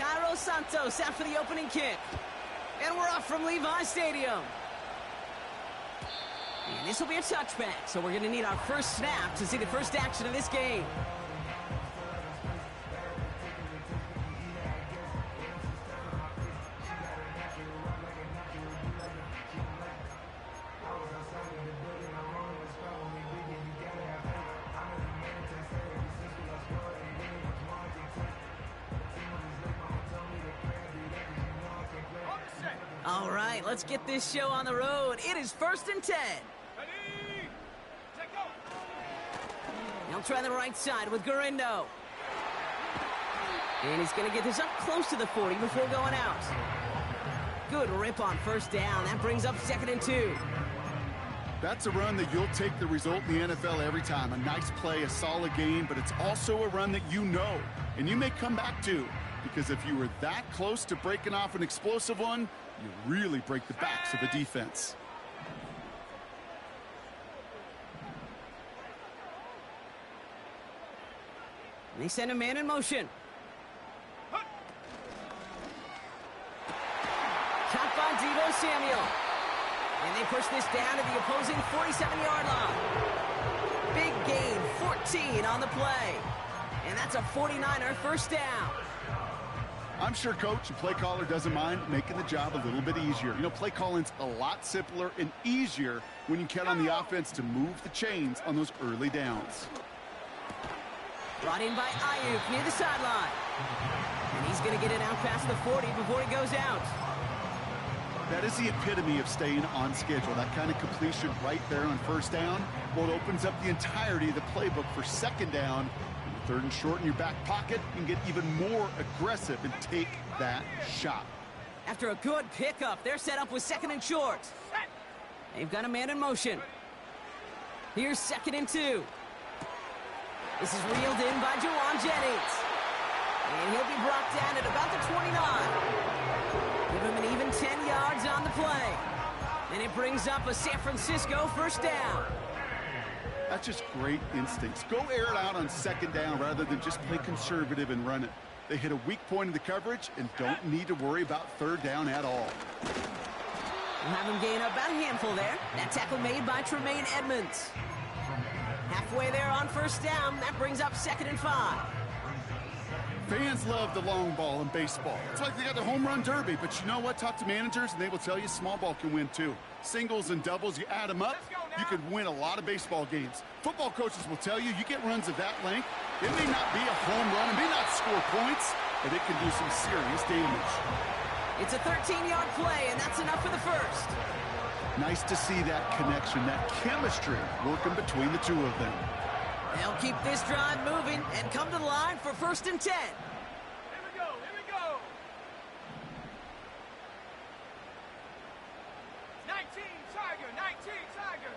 Cairo Santos out for the opening kick. And we're off from Levi Stadium. And this will be a touchback, so we're going to need our first snap to see the first action of this game. All right, let's get this show on the road. It is 1st and 10. He'll try the right side with Gurindo. And he's going to get this up close to the 40 before going out. Good rip on first down. That brings up 2nd and 2. That's a run that you'll take the result in the NFL every time. A nice play, a solid game, but it's also a run that you know, and you may come back to. Because if you were that close to breaking off an explosive one, you really break the backs of the defense. They send a man in motion. Caught by Deebo Samuel. And they push this down to the opposing 47-yard line. Big gain, 14 on the play. And that's a 49er first down. I'm sure coach and play caller doesn't mind making the job a little bit easier. You know, play calling's a lot simpler and easier when you count on the offense to move the chains on those early downs. Brought in by Ayuk near the sideline. And he's going to get it out past the 40 before he goes out. That is the epitome of staying on schedule. That kind of completion right there on first down. Well, it opens up the entirety of the playbook for 2nd down. 3rd and short in your back pocket, you can get even more aggressive and take that shot. After a good pickup, they're set up with 2nd and short. They've got a man in motion. Here's 2nd and 2. This is reeled in by Juwan Jennings. And he'll be brought down at about the 29. Give him an even 10 yards on the play. And it brings up a San Francisco first down. That's just great instincts. Go air it out on 2nd down rather than just play conservative and run it. They hit a weak point in the coverage and don't need to worry about 3rd down at all. We'll have him gain about a handful there. That tackle made by Tremaine Edmonds. Halfway there on first down. That brings up 2nd and 5. Fans love the long ball in baseball. It's like they got the home run derby, but you know what? Talk to managers and they will tell you small ball can win too. Singles and doubles, you add them up, you could win a lot of baseball games. Football coaches will tell you get runs of that length. It may not be a home run, it may not score points, but it can do some serious damage. It's a 13-yard play, and that's enough for the first. Nice to see that connection, that chemistry working between the two of them. They'll keep this drive moving and come to the line for 1st and 10. Here we go, here we go. 19 Tiger, 19 Tiger.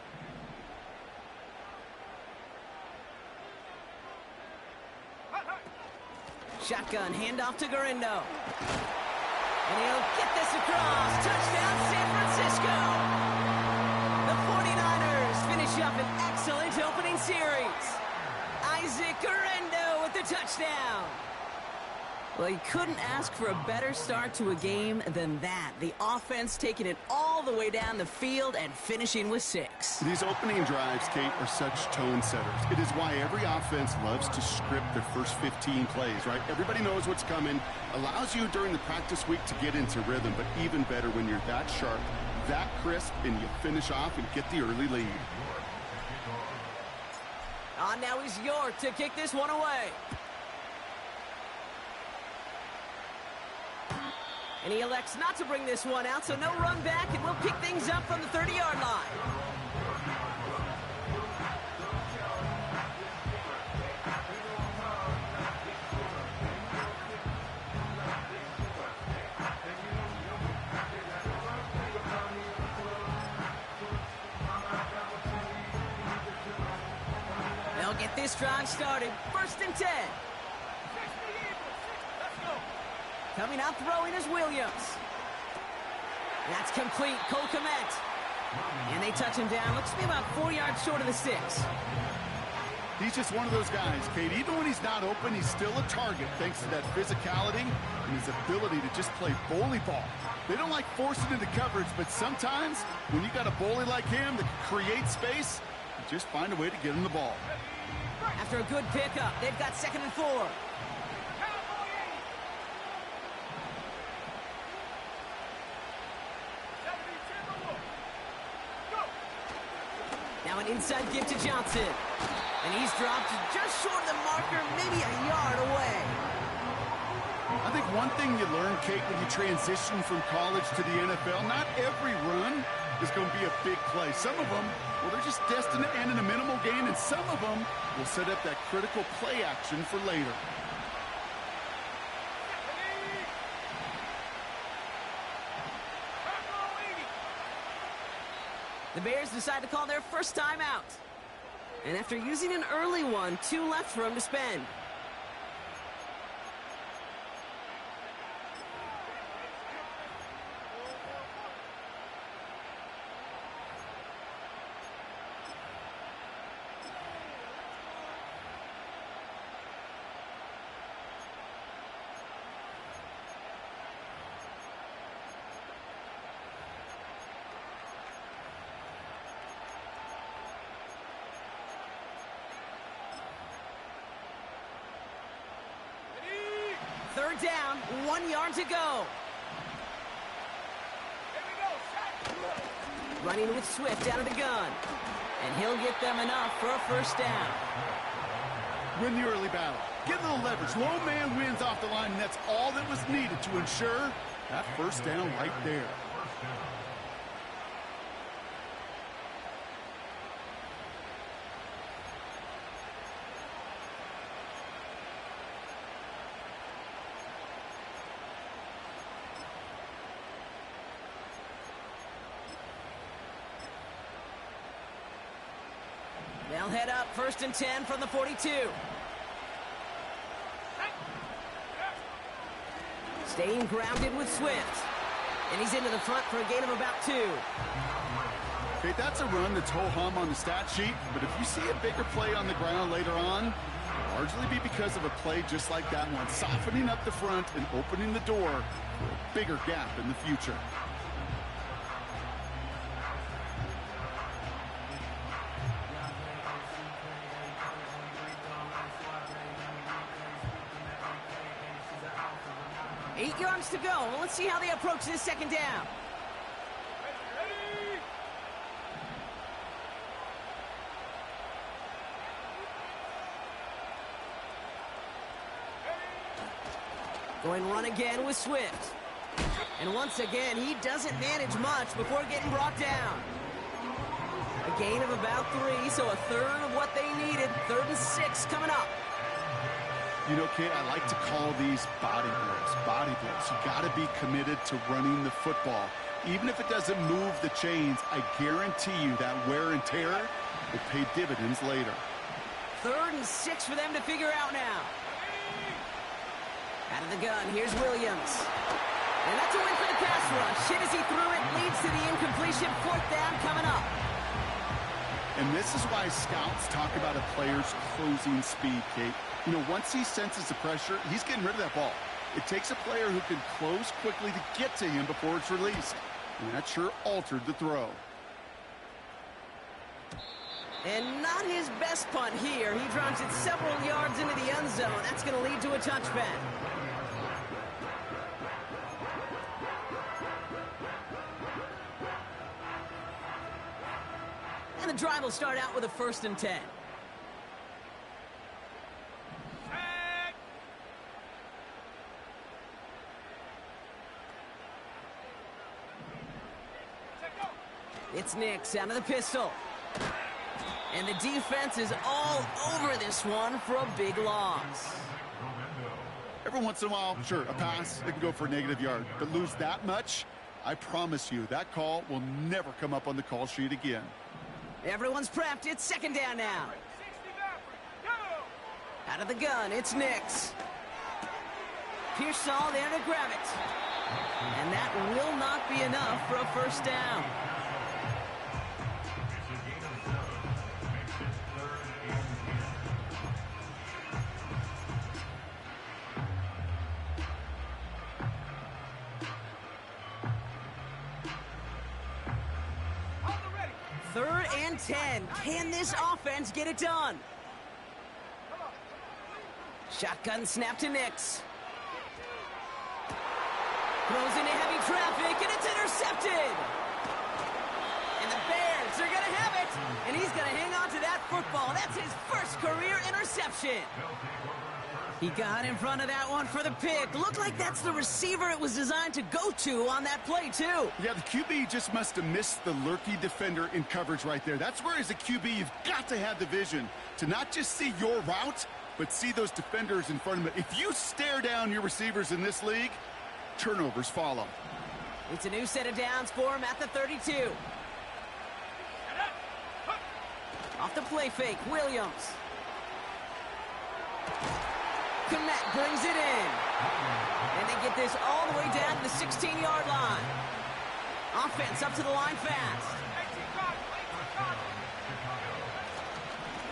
Shotgun handoff to Gurindo. And he'll get this across. Touchdown, San Francisco. The 49ers finish up an excellent opening series. Isaac Gurindo with the touchdown. Well, you couldn't ask for a better start to a game than that. The offense taking it all the way down the field and finishing with 6. These opening drives, Kate, are such tone setters. It is why every offense loves to script their first 15 plays, right? Everybody knows what's coming. Allows you during the practice week to get into rhythm, but even better when you're that sharp, that crisp, and you finish off and get the early lead. On now is York to kick this one away. And he elects not to bring this one out, so no run back, and we'll pick things up from the 30-yard line. They'll get this drive started. 1st and 10. Coming out throwing is Williams. That's complete. Cole Kmet. And they touch him down. Looks to be about 4 yards short of the 6. He's just one of those guys, Kate. Even when he's not open, he's still a target thanks to that physicality and his ability to just play bully ball. They don't like forcing into coverage, but sometimes when you got a bully like him that can create space, you just find a way to get him the ball. After a good pickup, they've got 2nd and 4. Now an inside give to Johnson. And he's dropped just short of the marker, maybe a yard away. I think one thing you learn, Kate, when you transition from college to the NFL, not every run is going to be a big play. Some of them, well, they're just destined to end in a minimal gain, and some of them will set up that critical play action for later. The Bears decide to call their first time out. And after using an early one, 2 left for him to spend. Third down, 1 yard to go. Running with Swift out of the gun. And he'll get them enough for a first down. Win the early battle. Get a little leverage. Low man wins off the line, and that's all that was needed to ensure that first down right there. They'll head up 1st and 10 from the 42. Staying grounded with Swift. And he's into the front for a gain of about 2. Okay, that's a run that's ho-hum on the stat sheet, but if you see a bigger play on the ground later on, it'll largely be because of a play just like that one, softening up the front and opening the door for a bigger gap in the future. Eight yards to go. Well, let's see how they approach this second down. Going run again with Swift. And once again, he doesn't manage much before getting brought down. A gain of about 3, so a third of what they needed. 3rd and 6 coming up. You know, Kate, I like to call these body blows. Body blows. You got to be committed to running the football. Even if it doesn't move the chains, I guarantee you that wear and tear will pay dividends later. 3rd and 6 for them to figure out now. Out of the gun, here's Williams. And that's a win for the pass rush. Hit as he threw it, leads to the incompletion. 4th down coming up. And this is why scouts talk about a player's closing speed, Kate. You know, once he senses the pressure, he's getting rid of that ball. It takes a player who can close quickly to get to him before it's released. And that sure altered the throw. And not his best punt here. He drives it several yards into the end zone. That's going to lead to a touchback. And the drive will start out with a 1st and 10. It's Nix out of the pistol. And the defense is all over this one for a big loss. Every once in a while, sure, a pass, it can go for a negative yard. But lose that much, I promise you, that call will never come up on the call sheet again. Everyone's prepped. It's 2nd down now. Out of the gun, it's Nix. Pearsall there to grab it. And that will not be enough for a first down. 3rd and 10. Can this offense get it done? Shotgun snap to Nix. Throws into heavy traffic, and it's intercepted. And the Bears are going to have it. And he's going to hang on to that football. That's his first career interception. He got in front of that one for the pick. Looked like that's the receiver it was designed to go to on that play, too. Yeah, the QB just must have missed the lurky defender in coverage right there. That's where, as a QB, you've got to have the vision to not just see your route, but see those defenders in front of it. If you stare down your receivers in this league, turnovers follow. It's a new set of downs for him at the 32. Off the play fake, Williams. Komet brings it in. And they get this all the way down to the 16-yard line. Offense up to the line fast.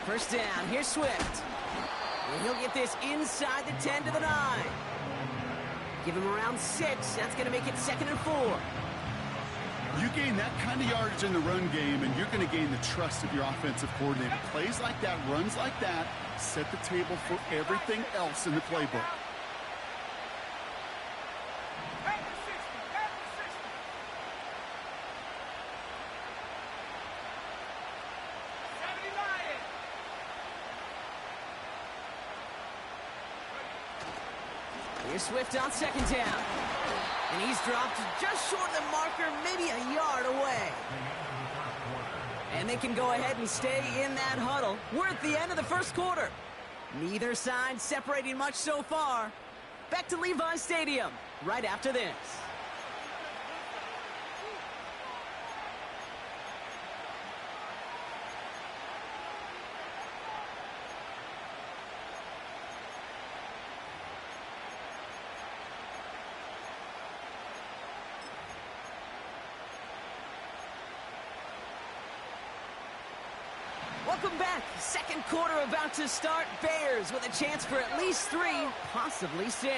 First down, here's Swift. And he'll get this inside the 10 to the 9. Give him around 6. That's going to make it 2nd and 4. You gain that kind of yardage in the run game, and you're going to gain the trust of your offensive coordinator. Plays like that, runs like that, set the table for everything else in the playbook. Here's Swift on 2nd down. And he's dropped just short of the marker, maybe a yard away. And they can go ahead and stay in that huddle. We're at the end of the first quarter. Neither side separating much so far. Back to Levi Stadium right after this. Welcome back. Second quarter about to start. Bears with a chance for at least 3, possibly 6.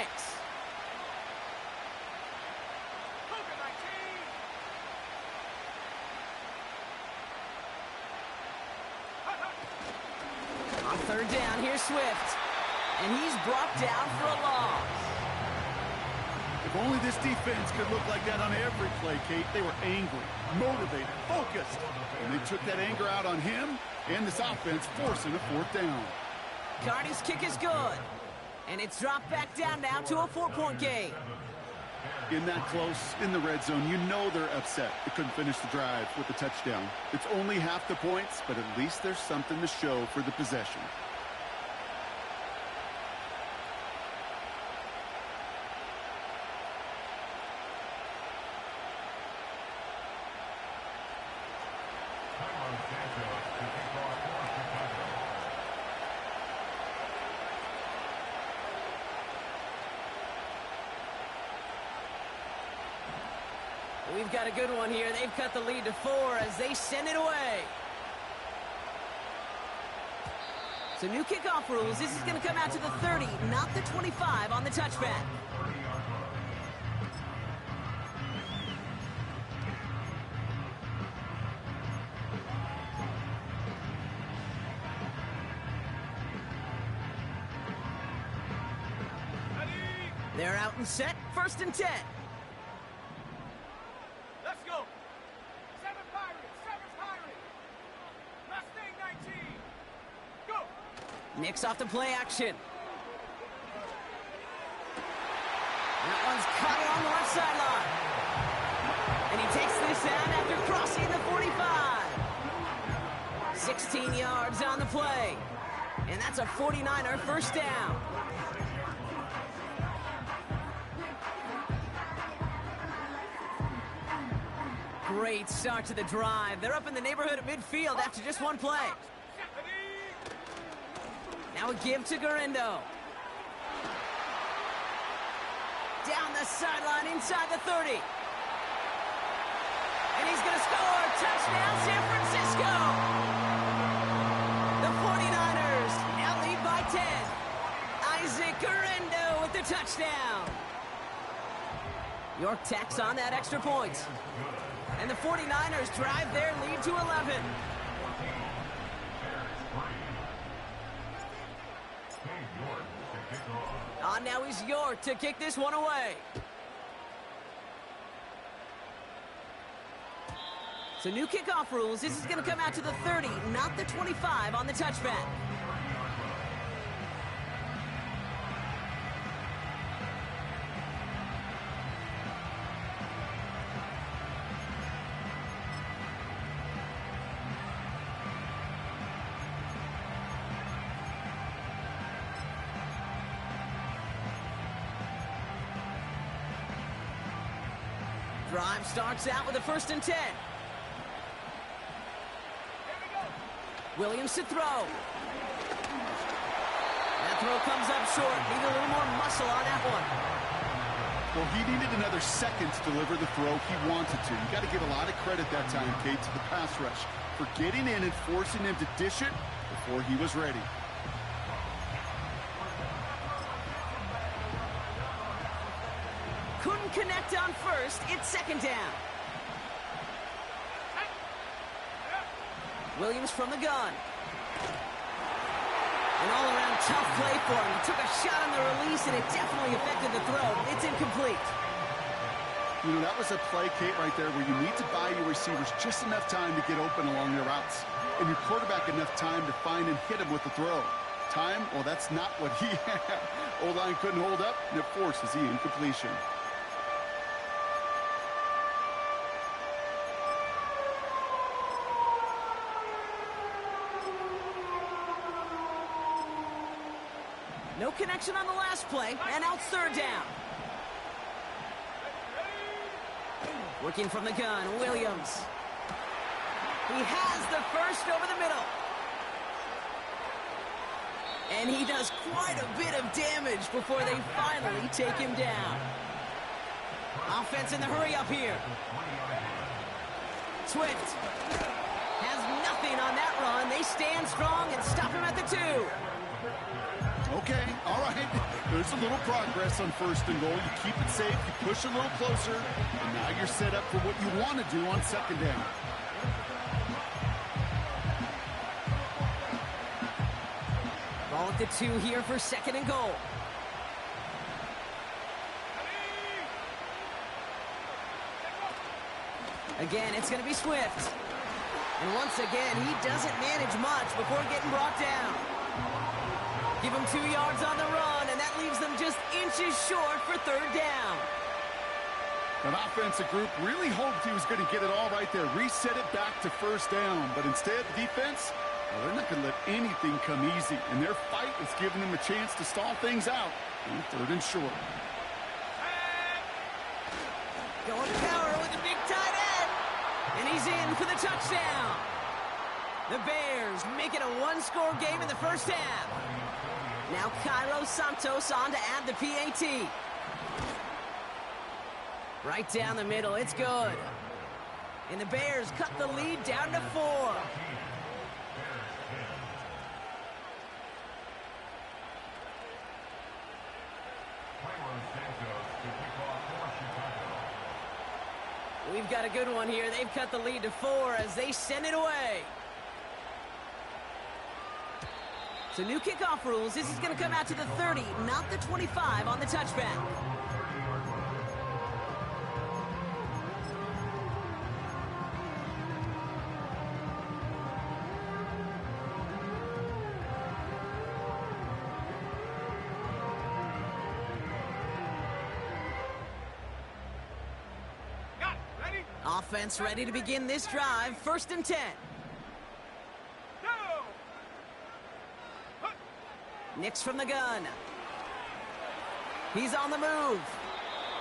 On 3rd down, here's Swift. And he's brought down for a loss. If only this defense could look like that on every play, Kate. They were angry, motivated, focused. And they took that anger out on him and this offense, forcing a 4th down. Carney's kick is good. And it's dropped back down now to a 4-point game. In that close, in the red zone, you know they're upset. They couldn't finish the drive with the touchdown. It's only half the points, but at least there's something to show for the possession. We've got a good one here. They've cut the lead to 4 as they send it away. So new kickoff rules. This is going to come out to the 30, not the 25 on the touchback. They're out and set. 1st and 10. Let's go. 7 Pirates. 7 Pirates. Mustang 19. Go. Nix off the play action. That one's caught along the left sideline. And he takes this down after crossing the 45. 16 yards on the play. And that's a 49er first down. Great start to the drive. They're up in the neighborhood of midfield after just one play. Now a give to Gurindo. Down the sideline inside the 30. And he's going to score. Touchdown, San Francisco. The 49ers now lead by 10. Isaac Gurindo with the touchdown. York tacks on that extra point. And the 49ers drive their lead to 11. On now is York to kick this one away. So new kickoff rules. This is going to come out to the 30, not the 25 on the touchback. Drive starts out with a 1st and 10. Williams to throw. That throw comes up short. Need a little more muscle on that one. Well, he needed another second to deliver the throw he wanted to. You got to give a lot of credit that time, Kate, to the pass rush for getting in and forcing him to dish it before he was ready. Couldn't connect on 1st. It's 2nd down. Williams from the gun. An all-around tough play for him. He took a shot on the release, and it definitely affected the throw. It's incomplete. You know, that was a play, Kate, right there, where you need to buy your receivers just enough time to get open along their routes, and your quarterback enough time to find and hit him with the throw. Time? Well, that's not what he had. O-line couldn't hold up, and it forces the incompletion. No connection on the last play, and out 3rd down. Working from the gun, Williams. He has the 1st over the middle. And he does quite a bit of damage before they finally take him down. Offense in the hurry up here. Swift has nothing on that run. They stand strong and stop him at the 2. Okay, all right. There's a little progress on 1st and goal. You keep it safe, you push a little closer, and now you're set up for what you want to do on 2nd down. Ball at the 2 here for 2nd and goal. Again, it's going to be Swift. And once again, he doesn't manage much before getting brought down. Give him 2 yards on the run, and that leaves them just inches short for 3rd down. That offensive group really hoped he was going to get it all right there, reset it back to 1st down. But instead, defense, well, they're not going to let anything come easy. And their fight is giving them a chance to stall things out on 3rd and short. Going to power with a big tight end. And he's in for the touchdown. The Bears make it a 1-score game in the 1st half. Now Cairo Santos on to add the PAT. Right down the middle, it's good. And the Bears cut the lead down to 4. We've got a good one here. They've cut the lead to 4 as they send it away. So new kickoff rules. This is going to come out to the 30, not the 25 on the touchback. Offense ready to begin this drive. 1st and 10. Nix from the gun. He's on the move.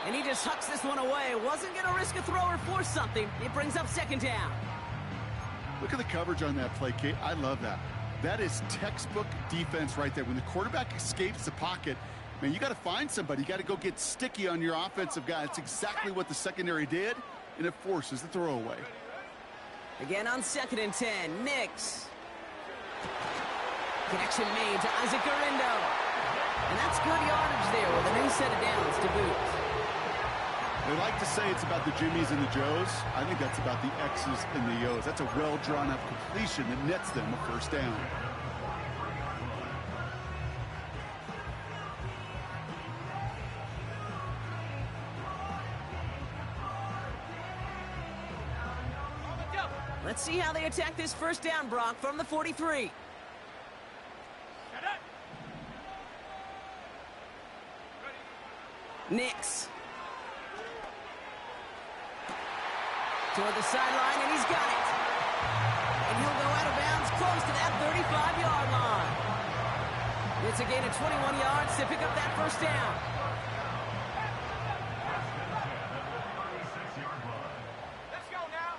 And he just hucks this one away. Wasn't going to risk a throw or force something. It brings up 2nd down. Look at the coverage on that play, Kate. I love that. That is textbook defense right there. When the quarterback escapes the pocket, man, you got to find somebody. You got to go get sticky on your offensive guy. It's exactly what the secondary did, and it forces the throw away. Again on 2nd and 10. Nix. Connection made to Isaac Gurindo. And that's good yardage there with a new set of downs to boot. They like to say it's about the Jimmies and the Joes. I think that's about the X's and the O's. That's a well-drawn-up completion that nets them a first down. Let's see how they attack this first down, Brock, from the 43. Nix. Toward the sideline, and he's got it. And he'll go out of bounds close to that 35-yard line. It's a gain of 21 yards to pick up that first down. Let's go now.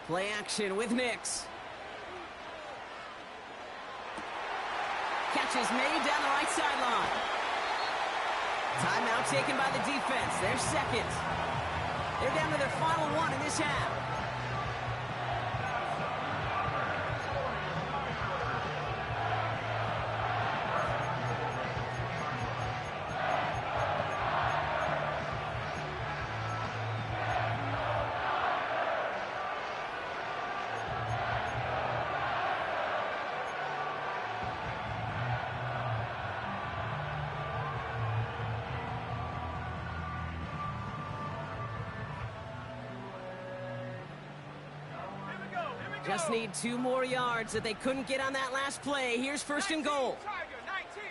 Play action with Nix. Catch is made down the right sideline. Timeout taken by the defense. Their second. They're down to their final one in this half. Just need 2 more yards that they couldn't get on that last play. Here's first and goal. Tiger, 19,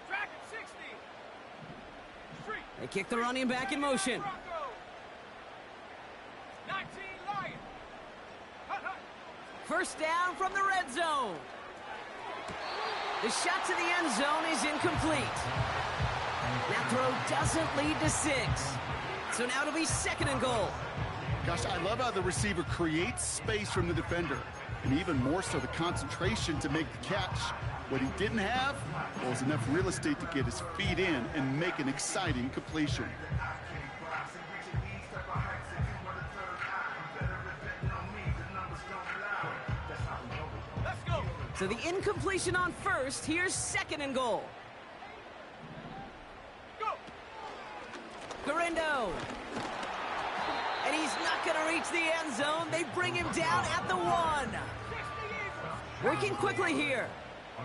Dragon, 60. Street. They kick the running back in motion. Bronco. 19, Lion. Hut, hut. First down from the red zone. The shot to the end zone is incomplete. That throw doesn't lead to 6. So now it'll be second and goal. Gosh, I love how the receiver creates space from the defender, and even more so the concentration to make the catch. What he didn't have was enough real estate to get his feet in and make an exciting completion. Let's go. So the incompletion on first. Here's second and goal. Go. Garindo. And he's not going to reach the end zone. They bring him down at the 1. 60 Eagles. Working quickly here. And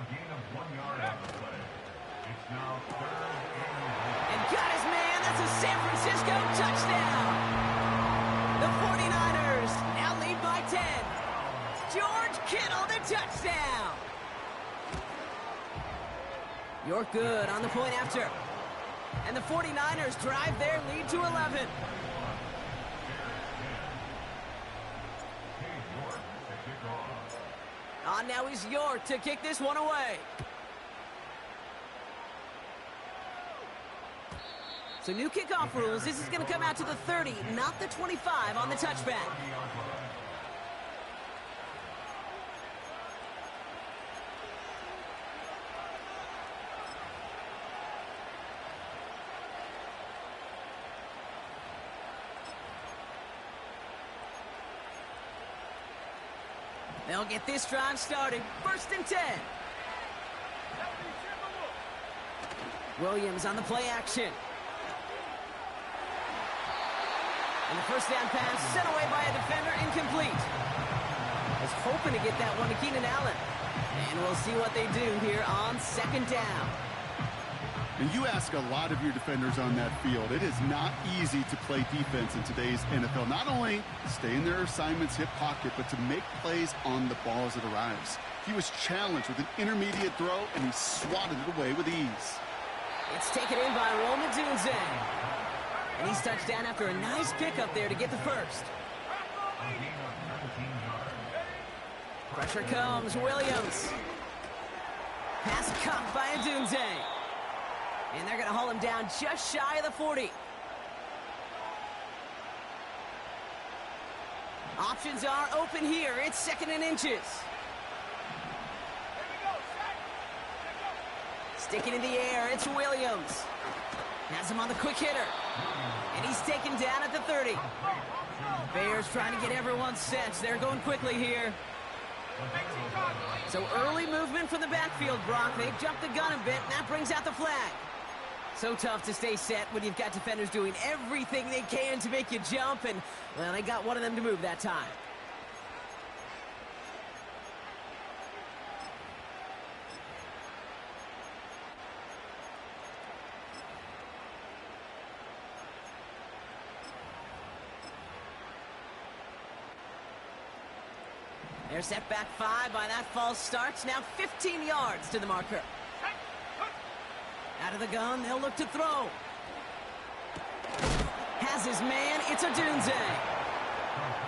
got his man. That's a San Francisco touchdown. The 49ers now lead by 10. George Kittle, the touchdown. You're good on the point after. And the 49ers drive their lead to 11. On now is York to kick this one away. So new kickoff rules. This is going to come out to the 30, not the 25 on the touchback. They'll get this drive started. First and 10. Williams on the play action. And the first down pass sent away by a defender, incomplete. Was hoping to get that one to Keenan Allen. And we'll see what they do here on second down. And you ask a lot of your defenders on that field. It is not easy to play defense in today's NFL. Not only stay in their assignments, hip pocket, but to make plays on the ball as it arrives. He was challenged with an intermediate throw, and he swatted it away with ease. It's taken in by Rome Odunze. And he's touched down after a nice pickup there to get the first. Pressure comes, Williams. Pass caught by Odunze. And they're going to haul him down just shy of the 40. Options are open here. It's second and inches. Sticking in the air, it's Williams. Has him on the quick hitter. And he's taken down at the 30. Bears trying to get everyone set. They're going quickly here. So early movement from the backfield, Brock. They've jumped the gun a bit, and that brings out the flag. So tough to stay set when you've got defenders doing everything they can to make you jump, and, well, they got one of them to move that time. They're set back 5 by that false start. Now 15 yards to the marker. Out of the gun, they'll look to throw. Has his man, it's Odunze.